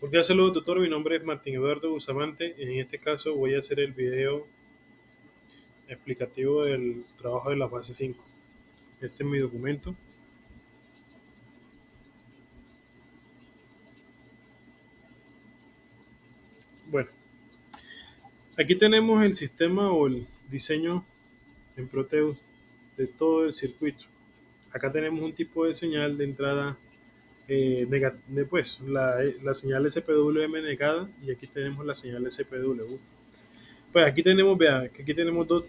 Pues ya saludos, doctor. Mi nombre es Martín Eduardo Bustamante. En este caso voy a hacer el video explicativo del trabajo de la fase 5. Este es mi documento. Bueno, aquí tenemos el sistema o el diseño en Proteus de todo el circuito. Acá tenemos un tipo de señal de entrada, pues la señal SPWM negada, y aquí tenemos la señal SPW. Pues aquí tenemos, vea, que aquí tenemos dos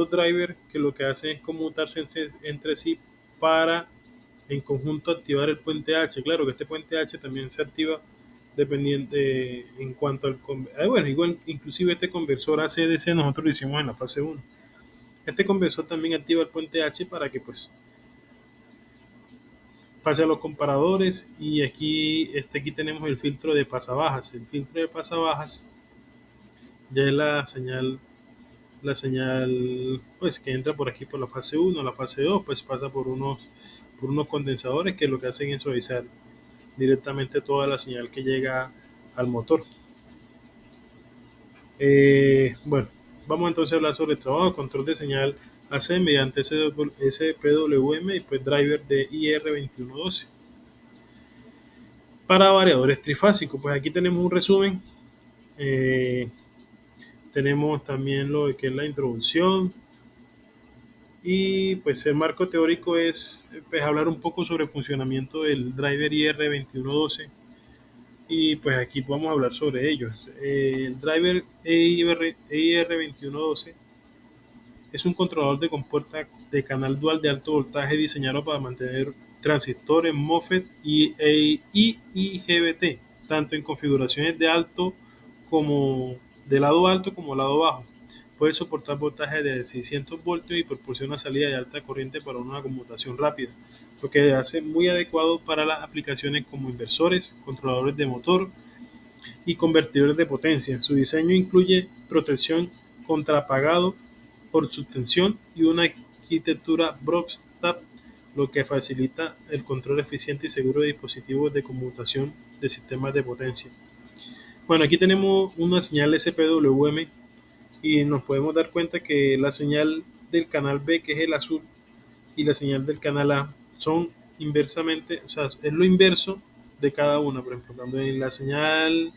drivers que lo que hacen es conmutarse entre sí para en conjunto activar el puente H. Claro que este puente H también se activa dependiente en cuanto al bueno, igual inclusive este conversor ACDC nosotros lo hicimos en la fase 1. Este conversor también activa el puente H para que pues pase a los comparadores, y aquí tenemos el filtro de pasabajas. El filtro de pasabajas ya es la señal pues que entra por aquí por la fase 1, la fase 2 pues pasa por unos condensadores que lo que hacen es suavizar directamente toda la señal que llega al motor. Bueno, vamos entonces a hablar sobre el trabajo de control de señal AC mediante SPWM y pues driver de IR2112 para variadores trifásicos. Pues aquí tenemos un resumen. Tenemos también lo que es la introducción, y pues el marco teórico es pues, hablar un poco sobre el funcionamiento del driver IR2112, y pues aquí vamos a hablar sobre ellos. El driver EIR2112 es un controlador de compuerta de canal dual de alto voltaje diseñado para mantener transistores MOSFET y IGBT, tanto en configuraciones de lado alto como lado bajo. Puede soportar voltaje de 600 voltios y proporciona salida de alta corriente para una conmutación rápida, lo que hace muy adecuado para las aplicaciones como inversores, controladores de motor y convertidores de potencia. Su diseño incluye protección contra apagado por su tensión y una arquitectura Brobstat, lo que facilita el control eficiente y seguro de dispositivos de conmutación de sistemas de potencia. Bueno, aquí tenemos una señal SPWM y nos podemos dar cuenta que la señal del canal B, que es el azul, y la señal del canal A son inversamente, o sea, es lo inverso de cada una. Por ejemplo, cuando en la señal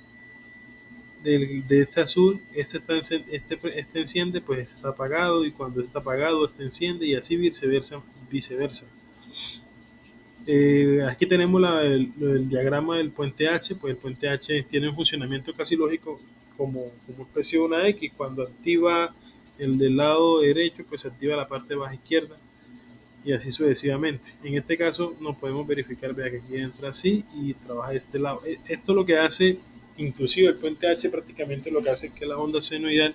de este azul, este enciende, pues este está apagado, y cuando está apagado, este enciende, y así viceversa. Aquí tenemos el diagrama del puente H. Pues el puente H tiene un funcionamiento casi lógico como especie de una X. Cuando activa el del lado derecho, pues se activa la parte baja izquierda, y así sucesivamente. En este caso nos podemos verificar, vea que aquí entra así y trabaja de este lado. Esto lo que hace, inclusive el puente H prácticamente lo que hace es que la onda senoidal,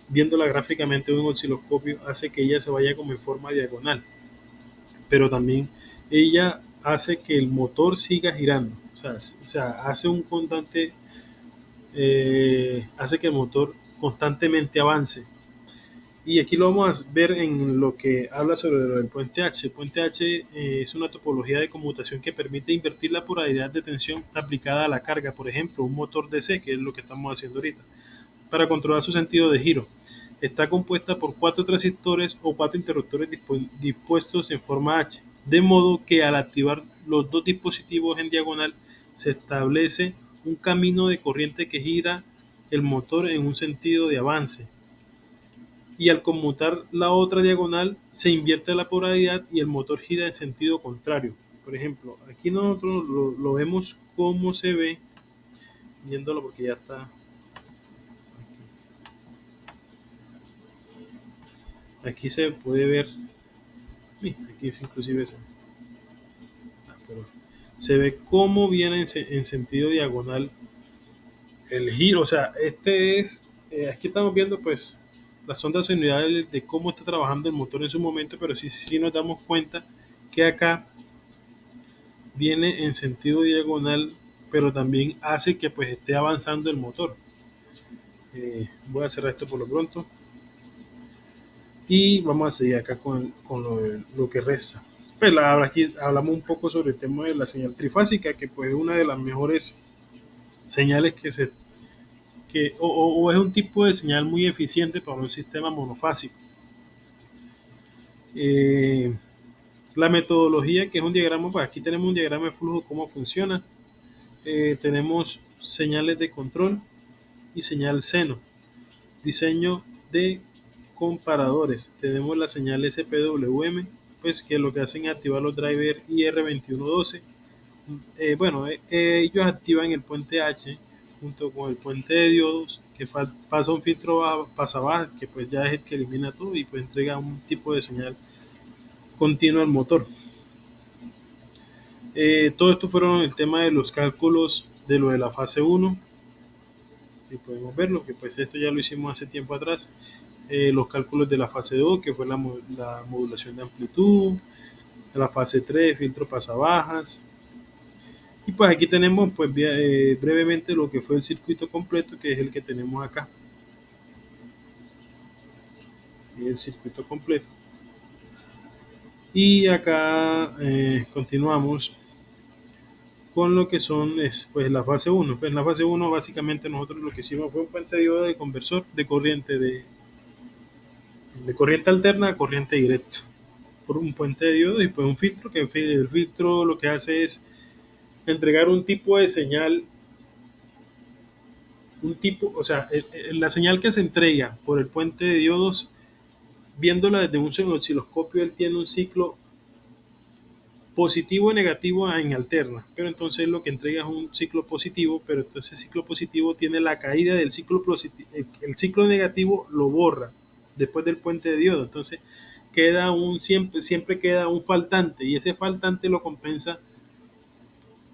viéndola gráficamente en un osciloscopio, hace que ella se vaya como en forma diagonal, pero también ella hace que el motor siga girando. O sea hace un constante, hace que el motor constantemente avance. Y aquí lo vamos a ver en lo que habla sobre el puente H. El puente H es una topología de conmutación que permite invertir la polaridad de tensión aplicada a la carga, por ejemplo, un motor DC, que es lo que estamos haciendo ahorita, para controlar su sentido de giro. Está compuesta por 4 transistores o 4 interruptores dispuestos en forma H, de modo que al activar los dos dispositivos en diagonal se establece un camino de corriente que gira el motor en un sentido de avance, y al conmutar la otra diagonal se invierte la polaridad y el motor gira en sentido contrario. Por ejemplo, aquí nosotros lo vemos cómo se ve, viéndolo porque ya está. Aquí se puede ver, aquí es inclusive eso, pero se ve cómo viene en sentido diagonal el giro. O sea, aquí estamos viendo pues las ondas senoidales de cómo está trabajando el motor en su momento, pero sí nos damos cuenta que acá viene en sentido diagonal, pero también hace que pues esté avanzando el motor. Voy a cerrar esto por lo pronto y vamos a seguir acá con lo que resta. Pues aquí hablamos un poco sobre el tema de la señal trifásica, que pues es una de las mejores señales o es un tipo de señal muy eficiente para un sistema monofásico. Eh, la metodología, que es un diagrama, pues aquí tenemos un diagrama de flujo, cómo funciona. Tenemos señales de control y señal seno. Diseño de comparadores. Tenemos la señal SPWM, pues que lo que hacen es activar los drivers IR2112. Ellos activan el puente H junto con el puente de diodos que pasa un filtro pasabaja, que pues ya es el que elimina todo y pues entrega un tipo de señal continua al motor. Todo esto fueron el tema de los cálculos de lo de la fase 1. Y podemos verlo, que pues esto ya lo hicimos hace tiempo atrás. Los cálculos de la fase 2, que fue la modulación de amplitud, de la fase 3, filtro pasabajas. Y pues aquí tenemos pues brevemente lo que fue el circuito completo, que es el que tenemos acá. El circuito completo. Y acá continuamos con lo que son pues la fase 1. Pues en la fase 1 básicamente nosotros lo que hicimos fue un puente diodo de conversor de corriente de corriente alterna a corriente directa por un puente de diodo y pues un filtro, que el filtro lo que hace es entregar un tipo de señal, o sea, la señal que se entrega por el puente de diodos, viéndola desde un osciloscopio, él tiene un ciclo positivo y negativo en alterna, pero entonces lo que entrega es un ciclo positivo, pero entonces el ciclo positivo tiene la caída del ciclo positivo, el ciclo negativo lo borra después del puente de diodo, entonces siempre queda un faltante y ese faltante lo compensa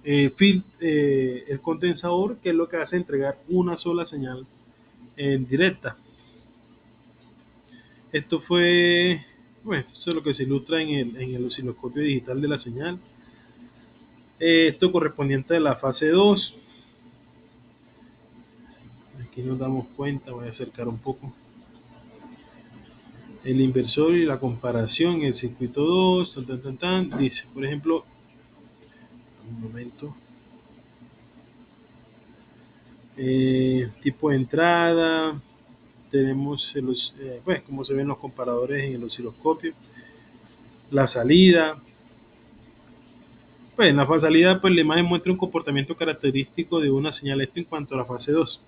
el condensador, que es lo que hace entregar una sola señal en directa. Esto fue, bueno, esto es lo que se ilustra en el osciloscopio digital de la señal. Esto correspondiente a la fase 2. Aquí nos damos cuenta, voy a acercar un poco. El inversor y la comparación, el circuito 2, dice, por ejemplo, un momento, tipo de entrada, tenemos pues, como se ven los comparadores en el osciloscopio, la salida. Pues en la fase salida, pues la imagen muestra un comportamiento característico de una señal, esto en cuanto a la fase 2.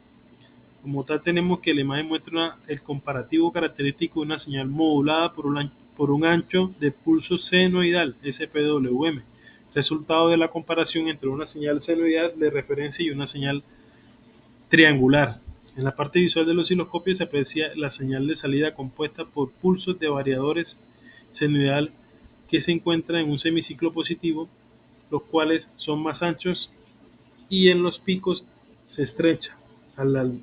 Como tal, tenemos que la imagen muestra el comparativo característico de una señal modulada por un ancho de pulso senoidal, SPWM, resultado de la comparación entre una señal senoidal de referencia y una señal triangular. En la parte visual del osciloscopio se aprecia la señal de salida compuesta por pulsos de variadores senoidal que se encuentran en un semiciclo positivo, los cuales son más anchos y en los picos se estrecha al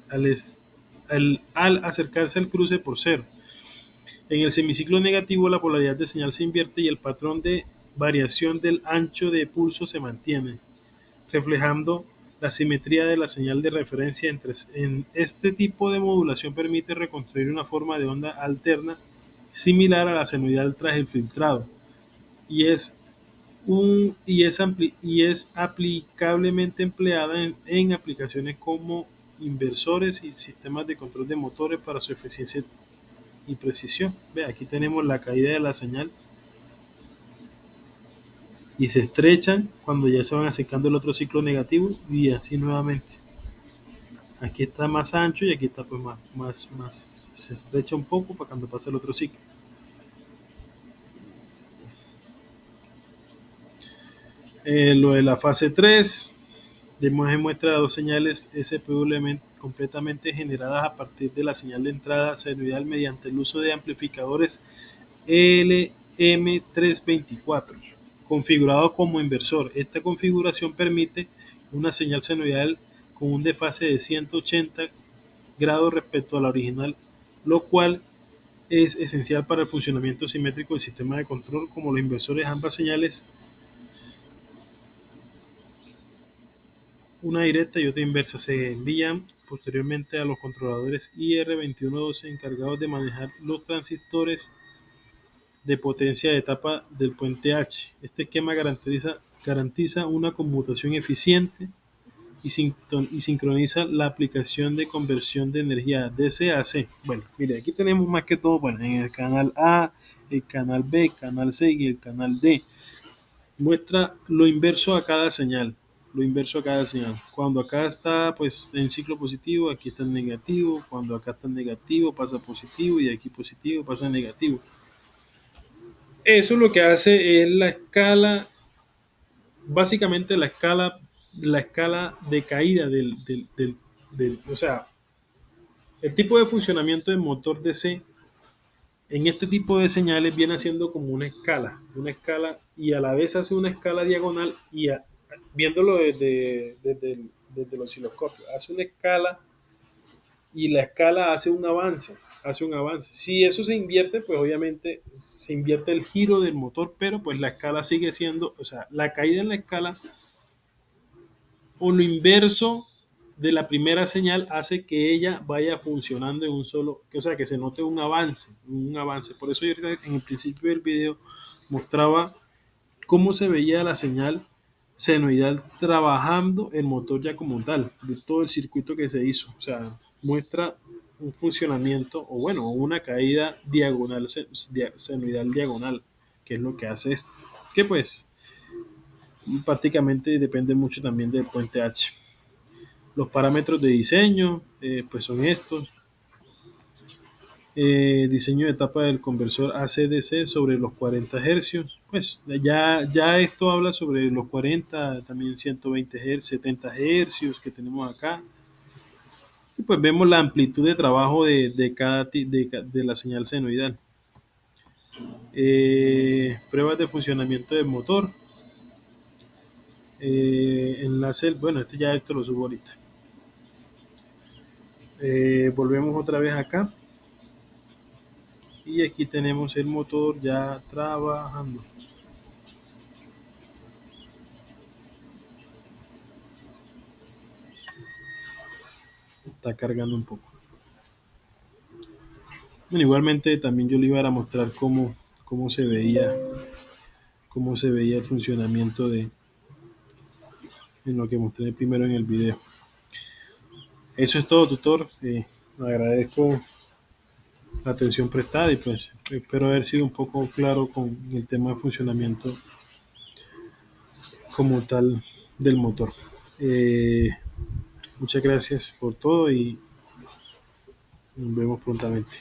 acercarse al cruce por cero. En el semiciclo negativo la polaridad de señal se invierte y el patrón de variación del ancho de pulso se mantiene, reflejando la simetría de la señal de referencia. En este tipo de modulación permite reconstruir una forma de onda alterna similar a la senoidal tras el filtrado y es aplicablemente empleada en aplicaciones como inversores y sistemas de control de motores para su eficiencia y precisión. Ve, aquí tenemos la caída de la señal y se estrechan cuando ya se van acercando el otro ciclo negativo y así nuevamente. Aquí está más ancho y aquí está pues más se estrecha un poco para cuando pase el otro ciclo. Lo de la fase 3, la imagen muestra dos señales SPW completamente generadas a partir de la señal de entrada senoidal mediante el uso de amplificadores LM324, configurado como inversor. Esta configuración permite una señal senoidal con un desfase de 180 grados respecto a la original, lo cual es esencial para el funcionamiento simétrico del sistema de control. Como los inversores, ambas señales, una directa y otra inversa, se envían posteriormente a los controladores IR2112 encargados de manejar los transistores de potencia de etapa del puente H. Este esquema garantiza una conmutación eficiente y sincroniza la aplicación de conversión de energía DC a AC. Bueno, mire, aquí tenemos más que todo, bueno, en el canal A, el canal B, el canal C y el canal D. Muestra lo inverso a cada señal. Lo inverso a cada señal. Cuando acá está pues en ciclo positivo, aquí está en negativo. Cuando acá está en negativo, pasa a positivo. Y aquí positivo, pasa a negativo. Eso lo que hace es la escala, básicamente la escala de caída o sea, el tipo de funcionamiento del motor DC en este tipo de señales viene haciendo como una escala y a la vez hace una escala diagonal viéndolo desde el osciloscopio, hace una escala y la escala hace un avance. Si eso se invierte, pues obviamente se invierte el giro del motor, pero pues la escala sigue siendo, o sea, la caída en la escala o lo inverso de la primera señal hace que ella vaya funcionando en un solo, o sea, que se note un avance, un avance. Por eso yo en el principio del video mostraba cómo se veía la señal senoidal trabajando el motor ya como tal, de todo el circuito que se hizo. O sea, muestra un funcionamiento o bueno, una caída diagonal, senoidal diagonal, que es lo que hace esto. Que pues prácticamente depende mucho también del puente H. Los parámetros de diseño, pues son estos. Diseño de etapa del conversor AC/DC sobre los 40 hercios. Pues ya esto habla sobre los 40, también 120 hercios, 70 hercios que tenemos acá. Y pues vemos la amplitud de trabajo de la señal senoidal. Pruebas de funcionamiento del motor. Enlace, bueno, esto lo subo ahorita. Volvemos otra vez acá. Y aquí tenemos el motor ya trabajando. Está cargando un poco. Bueno, igualmente también yo le iba a mostrar cómo se veía el funcionamiento en lo que mostré primero en el video. Eso es todo, tutor. Agradezco la atención prestada y pues espero haber sido un poco claro con el tema de funcionamiento como tal del motor. Eh, Muchas gracias por todo y nos vemos prontamente.